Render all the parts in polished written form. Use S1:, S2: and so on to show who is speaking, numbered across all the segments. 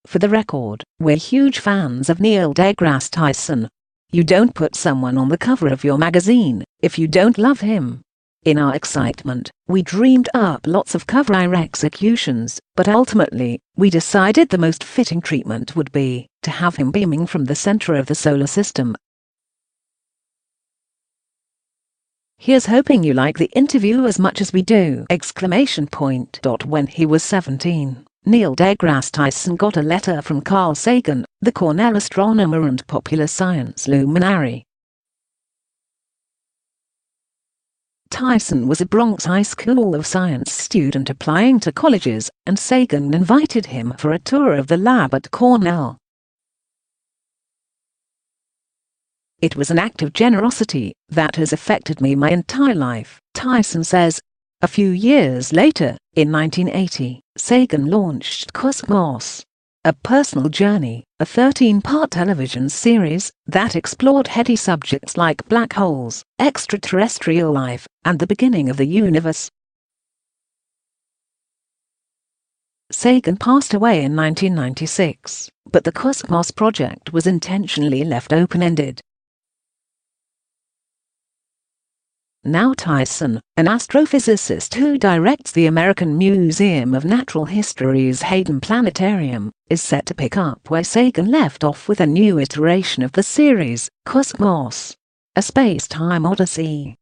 S1: For the record, we're huge fans of Neil deGrasse Tyson. You don't put someone on the cover of your magazine if you don't love him. In our excitement, we dreamed up lots of cover executions, but ultimately, we decided the most fitting treatment would be to have him beaming from the center of the solar system. Here's hoping you like the interview as much as we do! When he was 17, Neil deGrasse Tyson got a letter from Carl Sagan, the Cornell astronomer and popular science luminary. Tyson was a Bronx High School of Science student applying to colleges, and Sagan invited him for a tour of the lab at Cornell. It was an act of generosity that has affected me my entire life, Tyson says. A few years later, in 1980, Sagan launched Cosmos, a personal journey, a 13-part television series that explored heady subjects like black holes, extraterrestrial life, and the beginning of the universe. Sagan passed away in 1996, but the Cosmos project was intentionally left open-ended. Now Tyson, an astrophysicist who directs the American Museum of Natural History's Hayden Planetarium, is set to pick up where Sagan left off with a new iteration of the series, Cosmos, a Space-Time Odyssey.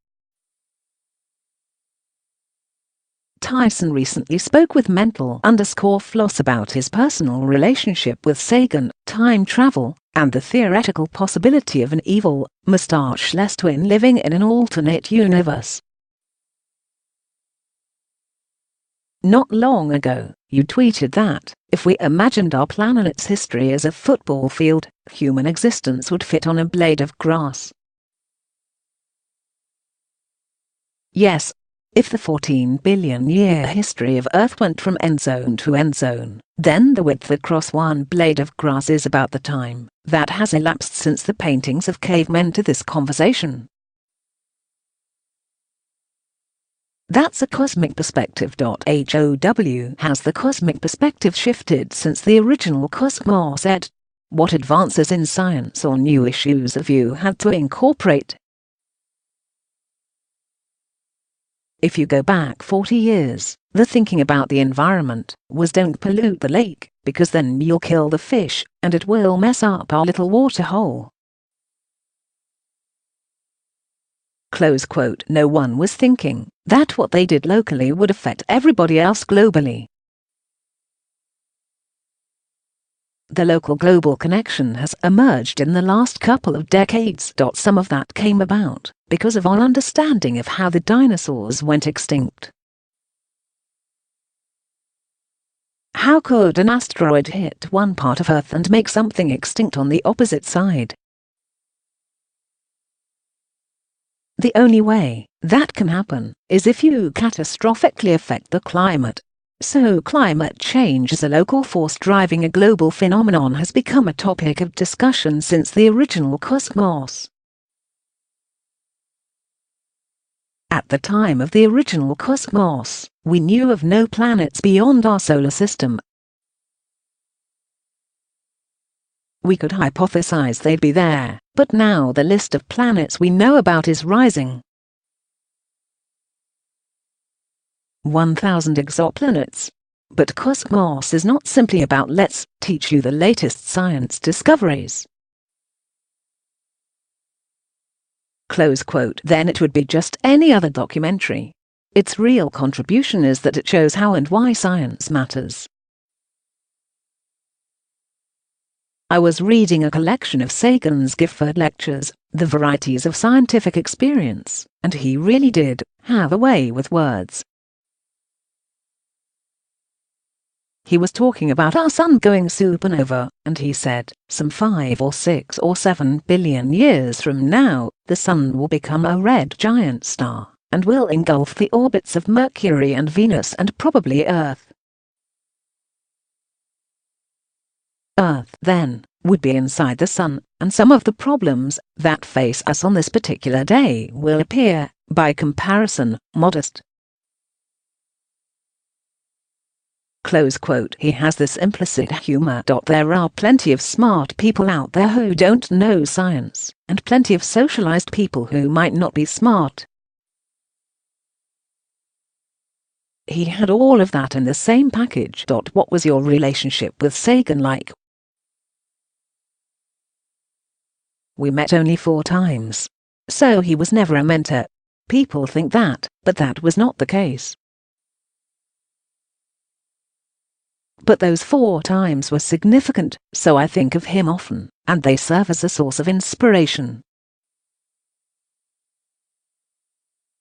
S1: Tyson recently spoke with Mental_Floss about his personal relationship with Sagan, time travel, and the theoretical possibility of an evil, mustache-less twin living in an alternate universe. Not long ago, you tweeted that, if we imagined our planet's history as a football field, human existence would fit on a blade of grass. Yes. If the 14-billion-year history of Earth went from end zone to end zone, then the width across one blade of grass is about the time that has elapsed since the paintings of cavemen to this conversation. That's a cosmic perspective. How has the cosmic perspective shifted since the original Cosmos ed? What advances in science or new issues have you had to incorporate? If you go back 40 years, the thinking about the environment was don't pollute the lake, because then you'll kill the fish, and it will mess up our little water hole. Close quote. No one was thinking that what they did locally would affect everybody else globally. The local-global connection has emerged in the last couple of decades. Some of that came about because of our understanding of how the dinosaurs went extinct. How could an asteroid hit one part of Earth and make something extinct on the opposite side? The only way that can happen is if you catastrophically affect the climate. So climate change as a local force driving a global phenomenon has become a topic of discussion since the original Cosmos. At the time of the original Cosmos, we knew of no planets beyond our solar system. We could hypothesize they'd be there, but now the list of planets we know about is rising. 1,000 exoplanets. But Cosmos is not simply about let's teach you the latest science discoveries. Close quote. Then it would be just any other documentary. Its real contribution is that it shows how and why science matters. I was reading a collection of Sagan's Gifford lectures, The Varieties of Scientific Experience, and he really did have a way with words. He was talking about our sun going supernova, and he said, some 5 or 6 or 7 billion years from now, the sun will become a red giant star, and will engulf the orbits of Mercury and Venus and probably Earth. Earth, then, would be inside the sun, and some of the problems that face us on this particular day will appear, by comparison, modest. Close quote. He has this implicit humor. There are plenty of smart people out there who don't know science, and plenty of socialized people who might not be smart. He had all of that in the same package. What was your relationship with Sagan like? We met only 4 times. So he was never a mentor. People think that, but that was not the case. But those 4 times were significant, so I think of him often, and they serve as a source of inspiration.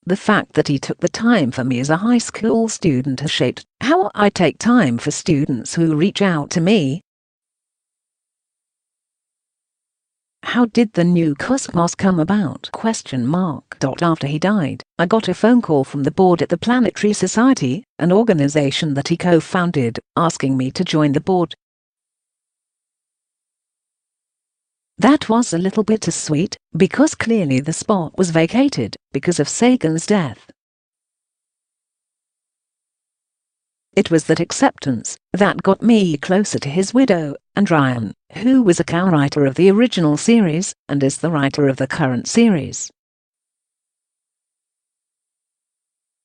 S1: The fact that he took the time for me as a high school student has shaped how I take time for students who reach out to me. How did the new cosmos come about? After he died, I got a phone call from the board at the Planetary Society, an organization that he co-founded, asking me to join the board. That was a little bittersweet, because clearly the spot was vacated because of Sagan's death. It was that acceptance that got me closer to his widow, and Ryan, who was a co-writer of the original series, and is the writer of the current series.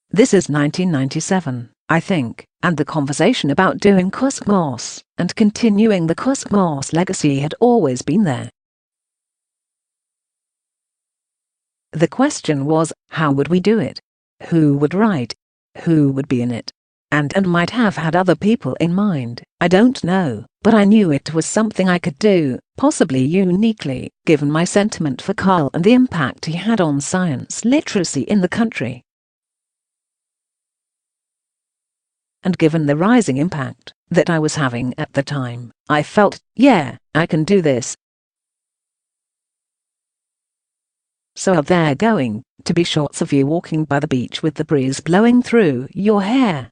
S1: This is 1997, I think, and the conversation about doing Cosmos, and continuing the Cosmos legacy had always been there. The question was, how would we do it? Who would write? Who would be in it? And might have had other people in mind, I don't know, but I knew it was something I could do, possibly uniquely, given my sentiment for Carl and the impact he had on science literacy in the country. And given the rising impact that I was having at the time, I felt, yeah, I can do this. So there going to be shots of you walking by the beach with the breeze blowing through your hair.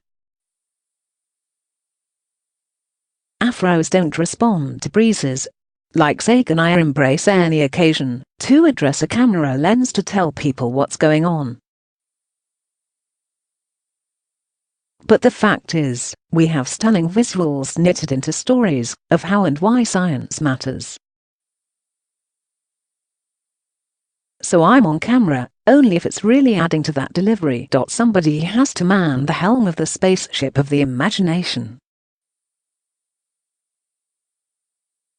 S1: Afros don't respond to breezes. Like Sagan, I embrace any occasion to address a camera lens to tell people what's going on. But the fact is, we have stunning visuals knitted into stories of how and why science matters. So I'm on camera, only if it's really adding to that delivery. Somebody has to man the helm of the spaceship of the imagination.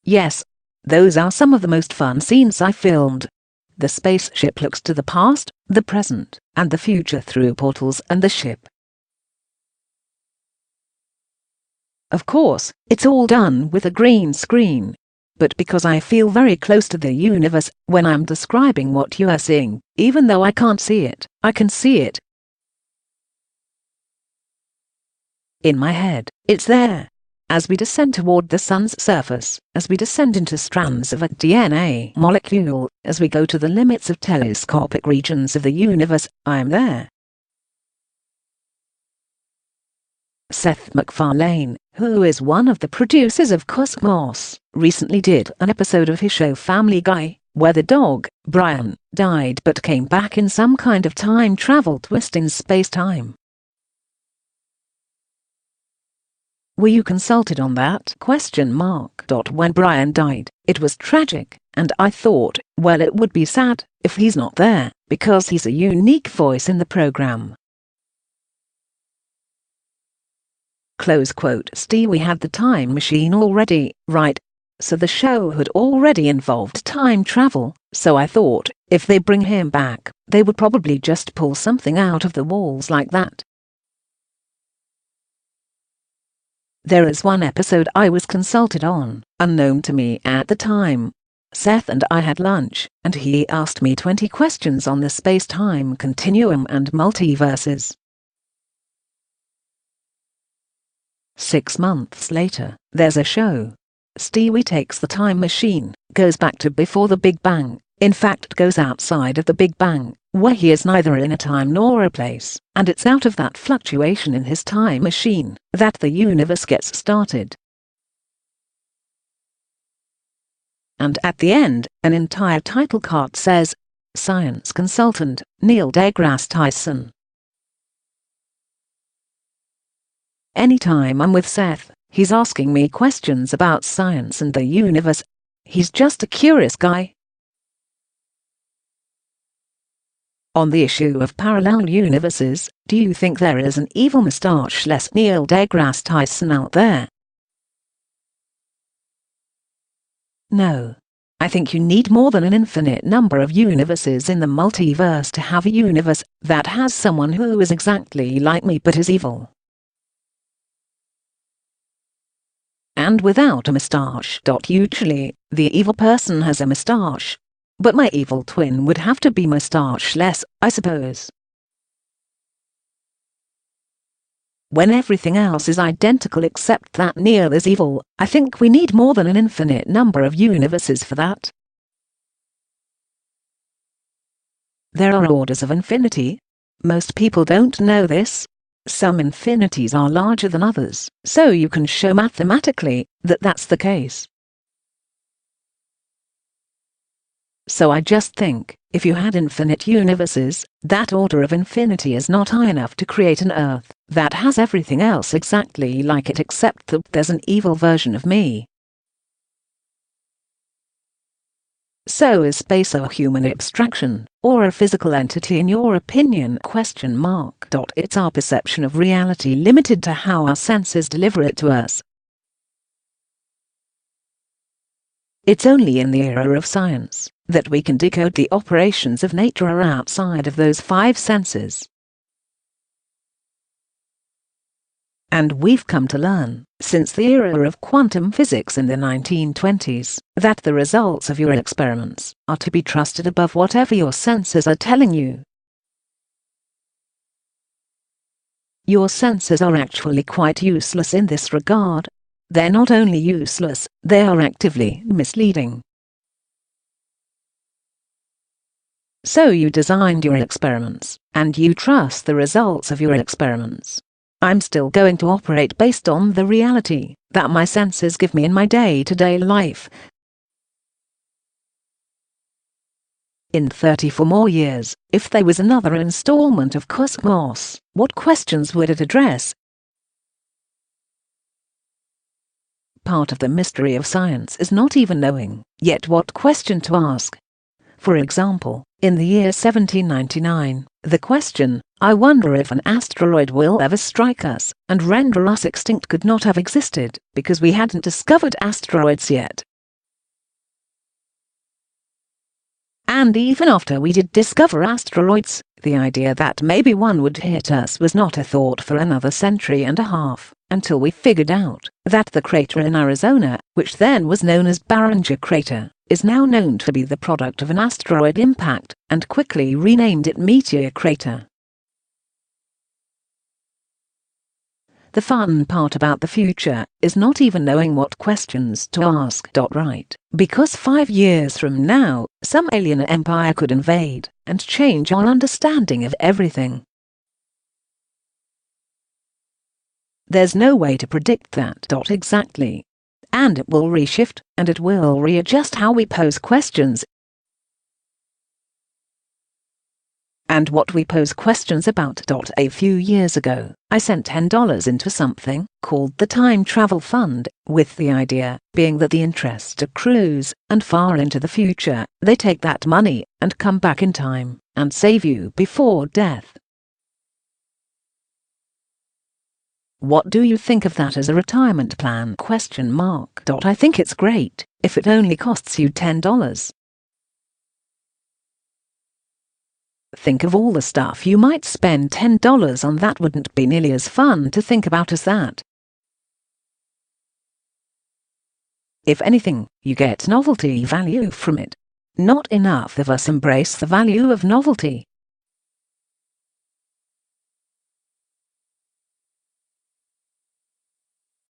S1: Yes, those are some of the most fun scenes I filmed. The spaceship looks to the past, the present, and the future through portals and the ship. Of course, it's all done with a green screen. But because I feel very close to the universe when I'm describing what you are seeing, even though I can't see it, I can see it. In my head, it's there. As we descend toward the sun's surface, as we descend into strands of a DNA molecule, as we go to the limits of telescopic regions of the universe, I am there. Seth MacFarlane, who is one of the producers of Cosmos, recently did an episode of his show Family Guy, where the dog, Brian, died but came back in some kind of time travel twist in space-time. Were you consulted on that? When Brian died, it was tragic, and I thought, well, it would be sad if he's not there, because he's a unique voice in the program. Close quote. We had the time machine already, right? So the show had already involved time travel, so I thought, if they bring him back, they would probably just pull something out of the walls like that. There is one episode I was consulted on, unknown to me at the time. Seth and I had lunch, and he asked me 20 questions on the space-time continuum and multiverses. 6 months later, there's a show. Stewie takes the time machine, goes back to before the Big Bang, in fact goes outside of the Big Bang, where he is neither in a time nor a place, and it's out of that fluctuation in his time machine that the universe gets started. And at the end, an entire title card says, Science Consultant, Neil deGrasse Tyson. Anytime I'm with Seth, he's asking me questions about science and the universe. He's just a curious guy. On the issue of parallel universes, do you think there is an evil mustache-less Neil deGrasse Tyson out there? No. I think you need more than an infinite number of universes in the multiverse to have a universe that has someone who is exactly like me but is evil. And without a mustache. Usually, the evil person has a mustache. But my evil twin would have to be mustache-less, I suppose. When everything else is identical except that Neil is evil, I think we need more than an infinite number of universes for that. There are orders of infinity. Most people don't know this. Some infinities are larger than others, so you can show mathematically that that's the case. So I just think, if you had infinite universes, that order of infinity is not high enough to create an Earth that has everything else exactly like it except that there's an evil version of me. So is space a human abstraction, or a physical entity in your opinion? It's our perception of reality limited to how our senses deliver it to us. It's only in the era of science that we can decode the operations of nature outside of those five senses. And we've come to learn, since the era of quantum physics in the 1920s, that the results of your experiments are to be trusted above whatever your senses are telling you. Your senses are actually quite useless in this regard. They're not only useless, they are actively misleading. So you designed your experiments, and you trust the results of your experiments. I'm still going to operate based on the reality that my senses give me in my day-to-day life. In 34 more years, if there was another installment of Cosmos, what questions would it address? Part of the mystery of science is not even knowing yet what question to ask. For example, in the year 1799, the question, "I wonder if an asteroid will ever strike us and render us extinct," could not have existed, because we hadn't discovered asteroids yet. And even after we did discover asteroids, the idea that maybe one would hit us was not a thought for another century and a half, until we figured out that the crater in Arizona, which then was known as Barringer Crater, is now known to be the product of an asteroid impact, and quickly renamed it Meteor Crater. The fun part about the future is not even knowing what questions to ask. Right? Because 5 years from now, some alien empire could invade and change our understanding of everything. There's no way to predict that. Exactly. And it will reshift, and it will readjust how we pose questions. And what we pose questions about. A few years ago, I sent $10 into something called the Time Travel Fund, with the idea being that the interest accrues, and far into the future, they take that money and come back in time and save you before death. What do you think of that as a retirement plan? I think it's great, if it only costs you $10. Think of all the stuff you might spend $10 on that wouldn't be nearly as fun to think about as that. If anything, you get novelty value from it. Not enough of us embrace the value of novelty.